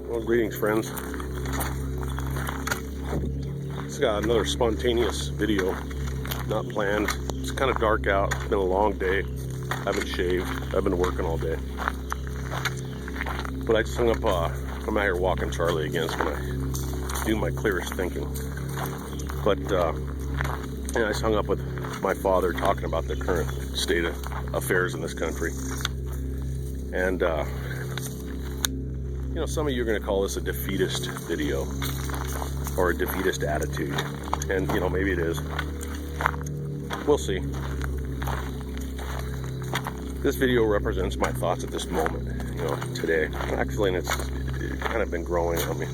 Well, greetings, friends. It's got another spontaneous video, not planned. It's kind of dark out. It's been a long day. I haven't shaved. I've been working all day. But I just hung up. I'm out here walking Charlie again. It's when I do my clearest thinking. But I just hung up with my father talking about the current state of affairs in this country. And you know, some of you are going to call this a defeatist video or a defeatist attitude. And, you know, maybe it is. We'll see. This video represents my thoughts at this moment, you know, today. Actually, and it's kind of been growing on me.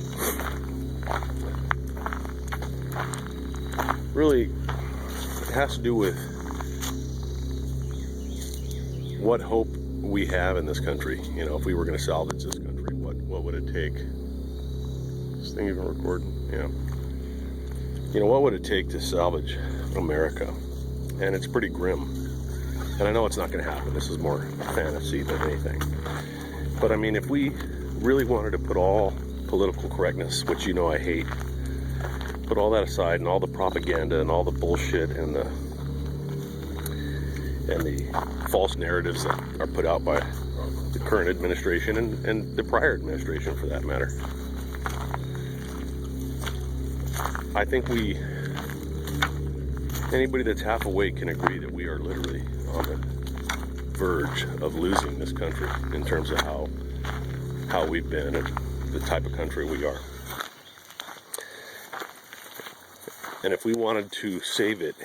Really, it has to do with what hope we have in this country. You know, if we were going to salvage this country, what would it take? This thing even recording? Yeah. You know, what would it take to salvage America? And it's pretty grim. And I know it's not going to happen. This is more fantasy than anything. But I mean, if we really wanted to put all political correctness, which you know I hate, put all that aside and all the propaganda and all the bullshit and the false narratives that are put out by the current administration and the prior administration, for that matter. I think anybody that's half awake can agree that we are literally on the verge of losing this country in terms of how we've been and the type of country we are. And if we wanted to save it,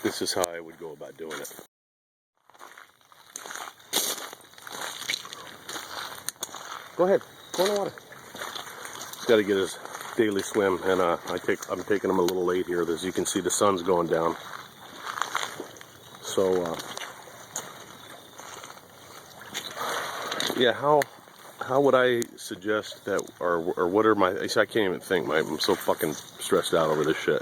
this is how I would go about doing it. Go ahead, go in the water. He's got to get his daily swim, and I'm taking him a little late here. As you can see, the sun's going down. So, yeah, how would I suggest that, or what are my? I can't even think. I'm so fucking stressed out over this shit.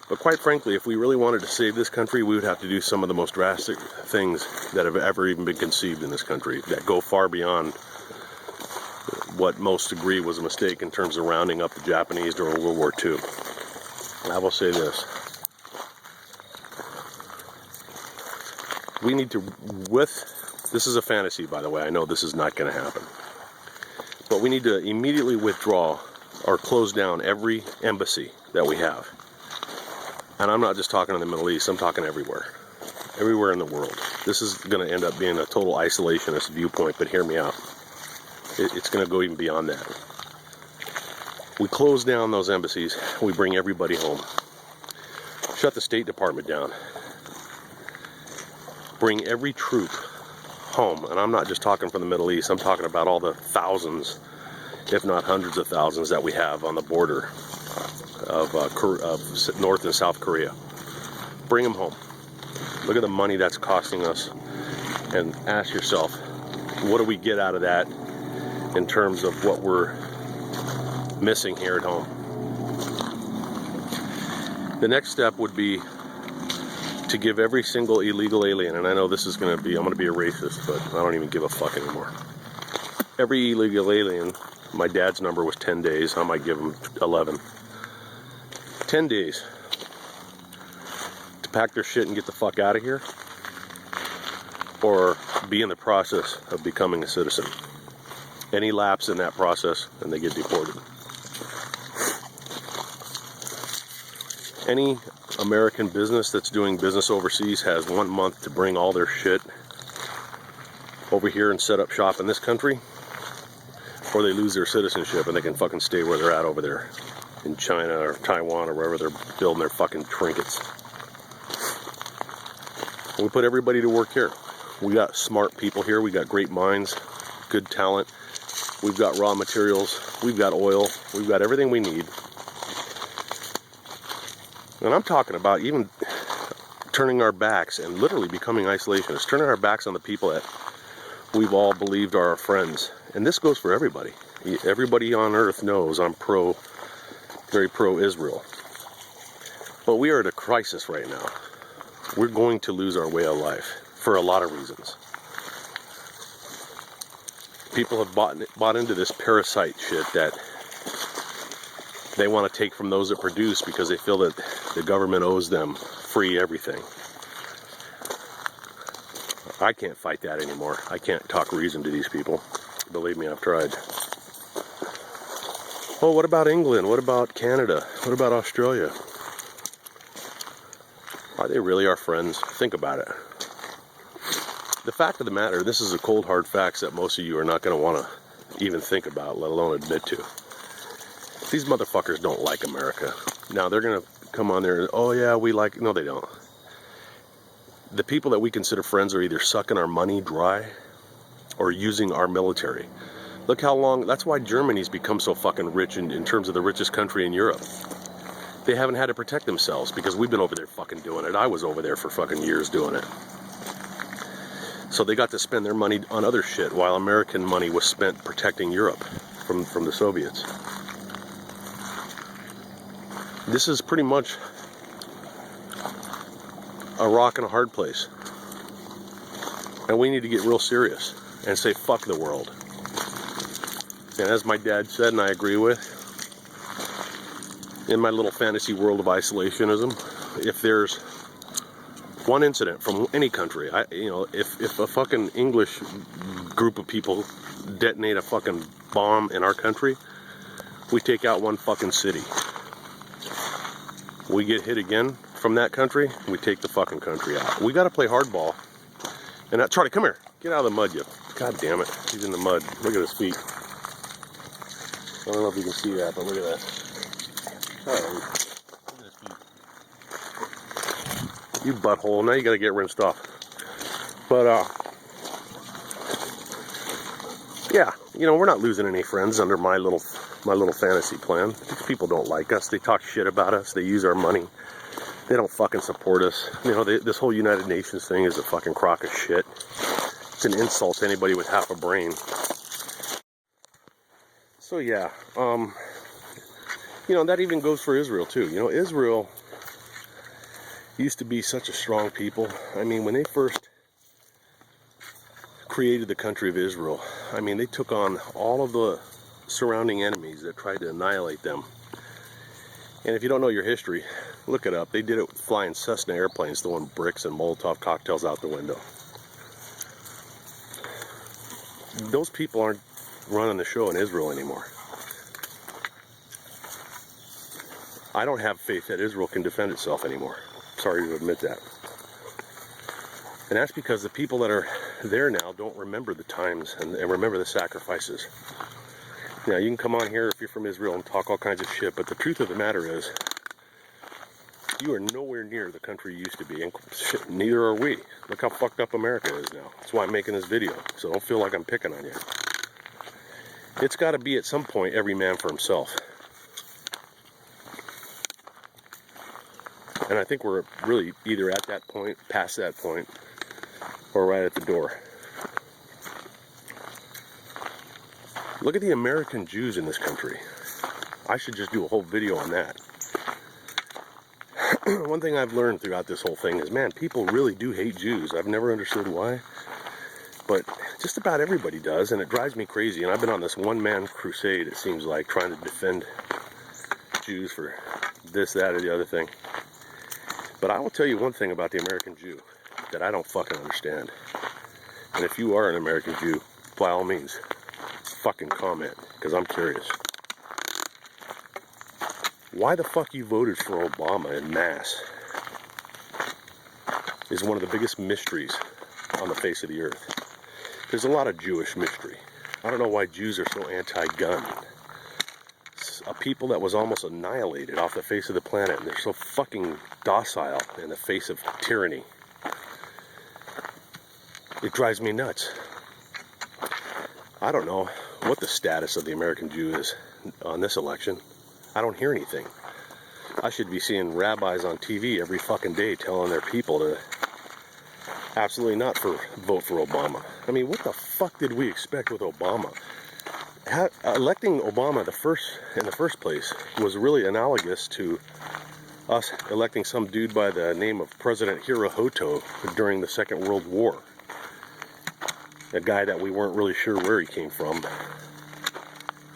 But quite frankly, if we really wanted to save this country, we would have to do some of the most drastic things that have ever even been conceived in this country, that go far beyond what most agree was a mistake in terms of rounding up the Japanese during World War II. I will say this. We need to, this is a fantasy, by the way. I know this is not going to happen. But we need to immediately withdraw or close down every embassy that we have. And I'm not just talking in the Middle East, I'm talking everywhere. Everywhere in the world. This is going to end up being a total isolationist viewpoint, but hear me out. It's going to go even beyond that. We close down those embassies, we bring everybody home. Shut the State Department down. Bring every troop home. And I'm not just talking from the Middle East, I'm talking about all the thousands, if not hundreds of thousands, that we have on the border of North and South Korea. Bring them home. Look at the money that's costing us, and ask yourself, what do we get out of that in terms of what we're missing here at home? The next step would be to give every single illegal alien, and I know this is I'm going to be a racist, but I don't even give a fuck anymore. Every illegal alien, my dad's number was 10 days, I might give him 11. 10 days to pack their shit and get the fuck out of here, or be in the process of becoming a citizen. Any lapse in that process and they get deported. Any American business that's doing business overseas has 1 month to bring all their shit over here and set up shop in this country, or they lose their citizenship and they can fucking stay where they're at over there in China or Taiwan or wherever they're building their fucking trinkets. And we put everybody to work here. We got smart people here, we got great minds, good talent, we've got raw materials, we've got oil, we've got everything we need. And I'm talking about even turning our backs and literally becoming isolationists, turning our backs on the people that we've all believed are our friends And this goes for everybody. Everybody on earth knows I'm very pro-Israel. But we are at a crisis right now. We're going to lose our way of life for a lot of reasons. People have bought into this parasite shit that they want to take from those that produce because they feel that the government owes them free everything. I can't fight that anymore. I can't talk reason to these people. Believe me, I've tried. Oh, what about England? What about Canada? What about Australia? Are they really our friends? Think about it. The fact of the matter, this is a cold hard facts that most of you are not going to want to even think about, let alone admit to. These motherfuckers don't like America. Now they're going to come on there and, oh yeah, we like, no they don't. The people that we consider friends are either sucking our money dry or using our military. Look how long, that's why Germany's become so fucking rich in terms of the richest country in Europe. They haven't had to protect themselves because we've been over there fucking doing it. I was over there for fucking years doing it. So they got to spend their money on other shit while American money was spent protecting Europe from the Soviets. This is pretty much a rock and a hard place. And we need to get real serious and say fuck the world. And as my dad said, and I agree with, in my little fantasy world of isolationism, if there's one incident from any country, if a fucking English group of people detonate a fucking bomb in our country, we take out one fucking city. We get hit again from that country, we take the fucking country out. We gotta play hardball. And that, Charlie, come here. Get out of the mud, you. God damn it. He's in the mud. Look at his feet. I don't know if you can see that, but look at that. Oh, look at his feet. You butthole. Now you gotta get rinsed off. But, yeah, we're not losing any friends under my little fantasy plan. These people don't like us. They talk shit about us. They use our money. They don't fucking support us. This whole United Nations thing is a fucking crock of shit. It's an insult to anybody with half a brain. So yeah, that even goes for Israel too. Israel used to be such a strong people. I mean, when they first created the country of Israel, I mean, they took on all of the surrounding enemies that tried to annihilate them. And if you don't know your history, look it up. They did it with flying Cessna airplanes, throwing bricks and Molotov cocktails out the window. Those people aren't running the show in Israel anymore. I don't have faith that Israel can defend itself anymore. Sorry to admit that. And that's because the people that are there now don't remember the times and remember the sacrifices. Now, you can come on here if you're from Israel and talk all kinds of shit, but the truth of the matter is, you are nowhere near the country you used to be, and shit, neither are we. Look how fucked up America is now. That's why I'm making this video, so don't feel like I'm picking on you. It's got to be at some point every man for himself. And I think we're really either at that point, past that point, or right at the door. Look at the American Jews in this country. I should just do a whole video on that. One thing I've learned throughout this whole thing is, man, people really do hate Jews. I've never understood why. But just about everybody does, and it drives me crazy. And I've been on this one-man crusade, it seems like, trying to defend Jews for this, that, or the other thing. But I will tell you one thing about the American Jew that I don't fucking understand. And if you are an American Jew, by all means, fucking comment, because I'm curious. Why the fuck you voted for Obama en masse is one of the biggest mysteries on the face of the earth. There's a lot of Jewish mystery. I don't know why Jews are so anti-gun. It's a people that was almost annihilated off the face of the planet, and they're so fucking docile in the face of tyranny. It drives me nuts. I don't know what the status of the American Jew is on this election. I don't hear anything. I should be seeing rabbis on TV every fucking day telling their people to absolutely not vote for Obama. I mean, what the fuck did we expect with Obama? Electing Obama in the first place was really analogous to us electing some dude by the name of President Hirohito during the Second World War. A guy that we weren't really sure where he came from.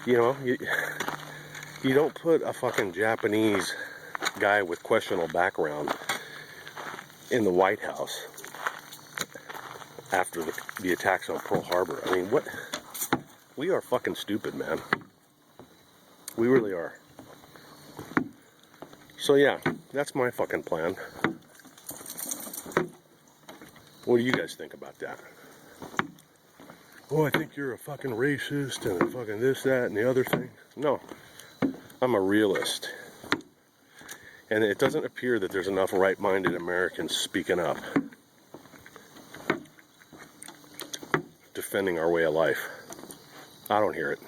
You know, you don't put a fucking Japanese guy with questionable background in the White House after the attacks on Pearl Harbor. I mean, what? We are fucking stupid, man. We really are. So yeah, that's my fucking plan. What do you guys think about that? Oh, I think you're a fucking racist and a fucking this, that, and the other thing. No, I'm a realist. And it doesn't appear that there's enough right-minded Americans speaking up, defending our way of life. I don't hear it.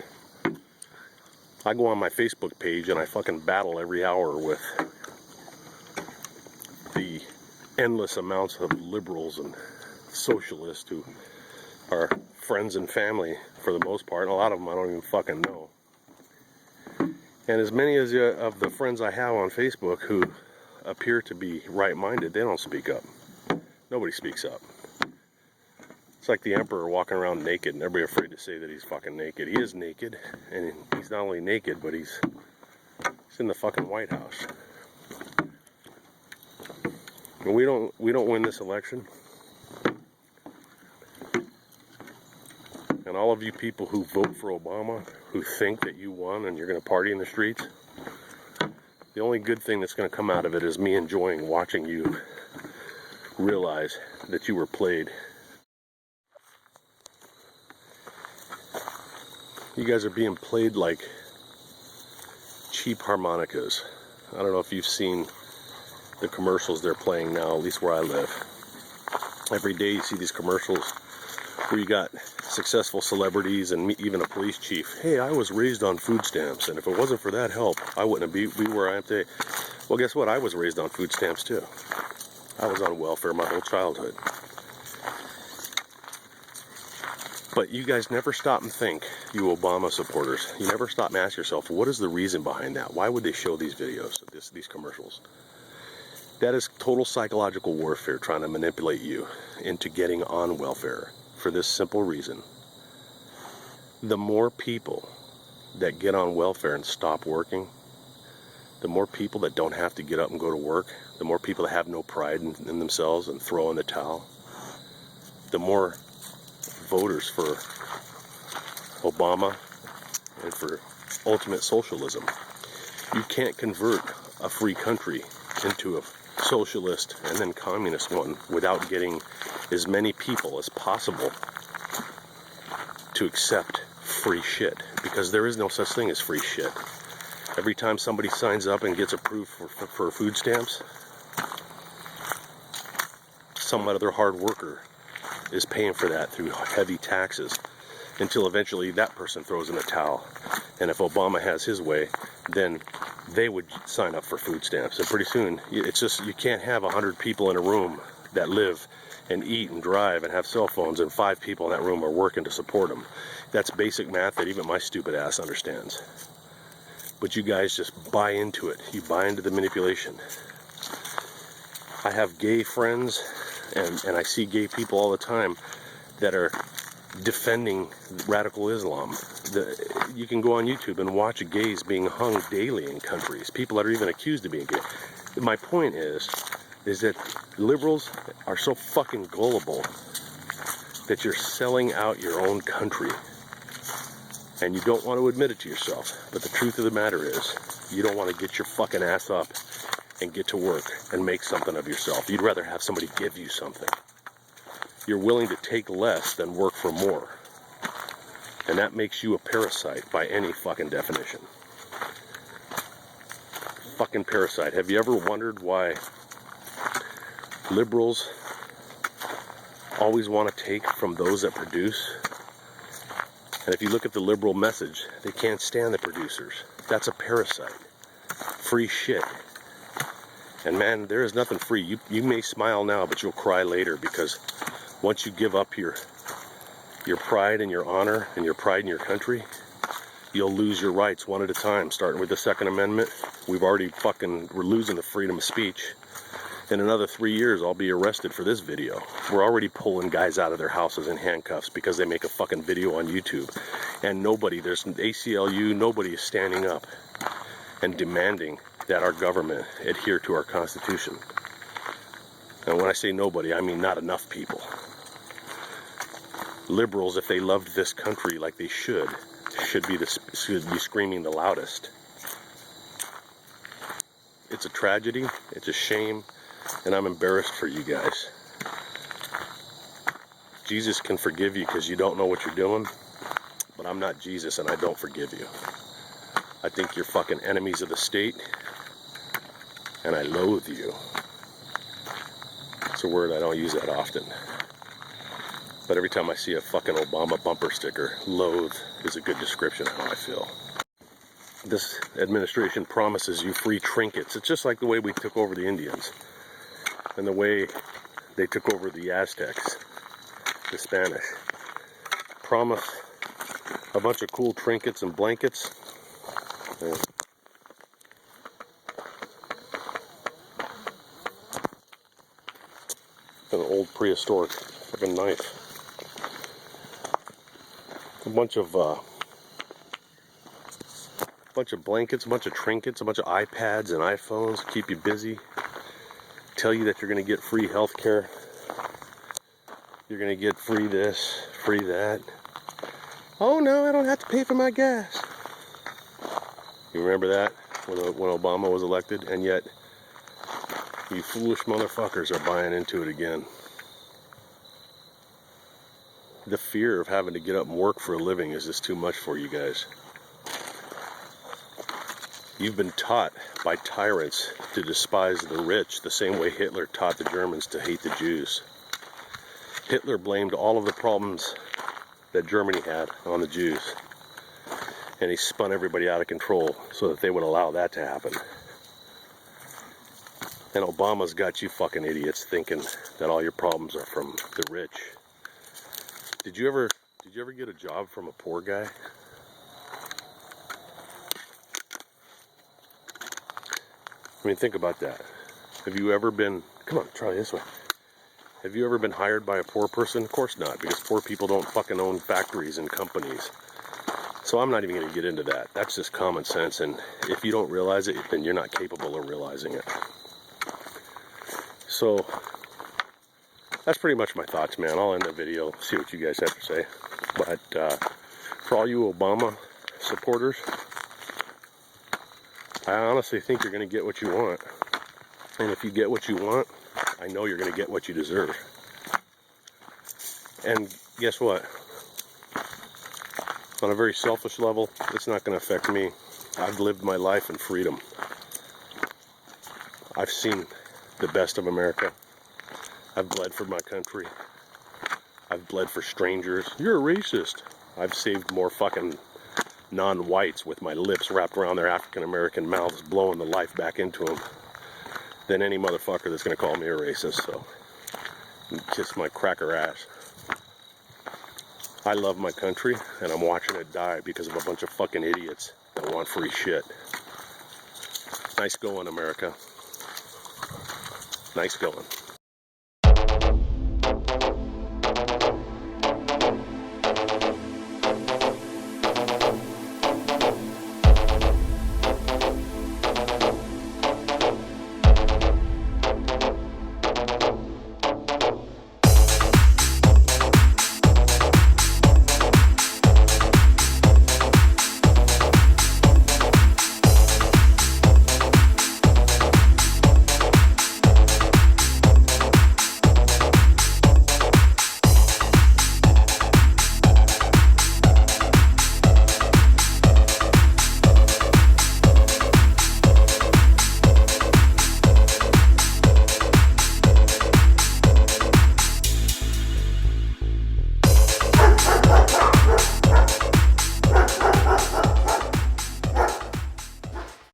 I go on my Facebook page and I fucking battle every hour with the endless amounts of liberals and socialists who are friends and family for the most part. And a lot of them I don't even fucking know. And as many as of the friends I have on Facebook who appear to be right-minded, they don't speak up. Nobody speaks up. It's like the emperor walking around naked and everybody afraid to say that he's fucking naked. He is naked, and he's not only naked, but he's in the fucking White House. And we don't win this election. And all of you people who vote for Obama, who think that you won and you're going to party in the streets, the only good thing that's going to come out of it is me enjoying watching you realize that you were played. You guys are being played like cheap harmonicas. I don't know if you've seen the commercials they're playing now, at least where I live. Every day you see these commercials where you got successful celebrities and even a police chief. Hey, I was raised on food stamps, and if it wasn't for that help, I wouldn't be where I am today. Well, guess what? I was raised on food stamps too. I was on welfare my whole childhood. But you guys never stop and think, you Obama supporters. You never stop and ask yourself, what is the reason behind that? Why would they show these videos, these commercials? That is total psychological warfare, trying to manipulate you into getting on welfare for this simple reason. The more people that get on welfare and stop working, the more people that don't have to get up and go to work, the more people that have no pride in themselves and throw in the towel, the more voters for Obama and for ultimate socialism. You can't convert a free country into a socialist and then communist one without getting as many people as possible to accept free shit, because there is no such thing as free shit. Every time somebody signs up and gets approved for food stamps, some other hard worker is paying for that through heavy taxes, until eventually that person throws in a towel. And if Obama has his way, then they would sign up for food stamps. And pretty soon, it's just, you can't have 100 people in a room that live and eat and drive and have cell phones, and 5 people in that room are working to support them. That's basic math that even my stupid ass understands. But you guys just buy into it. You buy into the manipulation. I have gay friends, and I see gay people all the time that are defending radical Islam. You can go on YouTube and watch gays being hung daily in countries. People that are even accused of being gay. My point is that liberals are so fucking gullible that you're selling out your own country. And you don't want to admit it to yourself. But the truth of the matter is, you don't want to get your fucking ass up and get to work and make something of yourself. You'd rather have somebody give you something. You're willing to take less than work for more. And that makes you a parasite by any fucking definition. Fucking parasite. Have you ever wondered why liberals always want to take from those that produce? And if you look at the liberal message, they can't stand the producers. That's a parasite. Free shit. And man, there is nothing free. You may smile now, but you'll cry later, because once you give up your your pride and your honor and your pride in your country, you'll lose your rights one at a time, starting with the Second Amendment. We're losing the freedom of speech. In another 3 years, I'll be arrested for this video. We're already pulling guys out of their houses in handcuffs because they make a fucking video on YouTube. And there's an ACLU, nobody is standing up and demanding that our government adhere to our Constitution. And when I say nobody, I mean not enough people. Liberals, if they loved this country like they should be screaming the loudest. It's a tragedy, it's a shame, and I'm embarrassed for you guys. Jesus can forgive you because you don't know what you're doing, but I'm not Jesus and I don't forgive you. I think you're fucking enemies of the state, and I loathe you. It's a word I don't use that often. But every time I see a fucking Obama bumper sticker, loathe is a good description of how I feel. This administration promises you free trinkets. It's just like the way we took over the Indians and the way they took over the Aztecs, the Spanish. Promise a bunch of cool trinkets and blankets. An old prehistoric fucking knife. A bunch of blankets, a bunch of trinkets, a bunch of iPads and iPhones, keep you busy, tell you that you're going to get free health care, you're going to get free this, free that. Oh no, I don't have to pay for my gas. You remember that when Obama was elected? And yet, you foolish motherfuckers are buying into it again. The fear of having to get up and work for a living is just too much for you guys. You've been taught by tyrants to despise the rich the same way Hitler taught the Germans to hate the Jews. Hitler blamed all of the problems that Germany had on the Jews. And he spun everybody out of control so that they would allow that to happen. And Obama's got you fucking idiots thinking that all your problems are from the rich. Did you ever get a job from a poor guy? I mean, think about that. Have you ever been, come on, try this way. Have you ever been hired by a poor person? Of course not, because poor people don't fucking own factories and companies. So I'm not even going to get into that. That's just common sense, and if you don't realize it, then you're not capable of realizing it. So, that's pretty much my thoughts, man. I'll end the video, see what you guys have to say. But for all you Obama supporters, I honestly think you're going to get what you want. And if you get what you want, I know you're going to get what you deserve. And guess what? On a very selfish level, it's not going to affect me. I've lived my life in freedom. I've seen the best of America. I've bled for my country. I've bled for strangers. You're a racist. I've saved more fucking non-whites with my lips wrapped around their African-American mouths, blowing the life back into them, than any motherfucker that's going to call me a racist. So, kiss my cracker ass. I love my country, and I'm watching it die because of a bunch of fucking idiots that want free shit. Nice going, America. Nice going.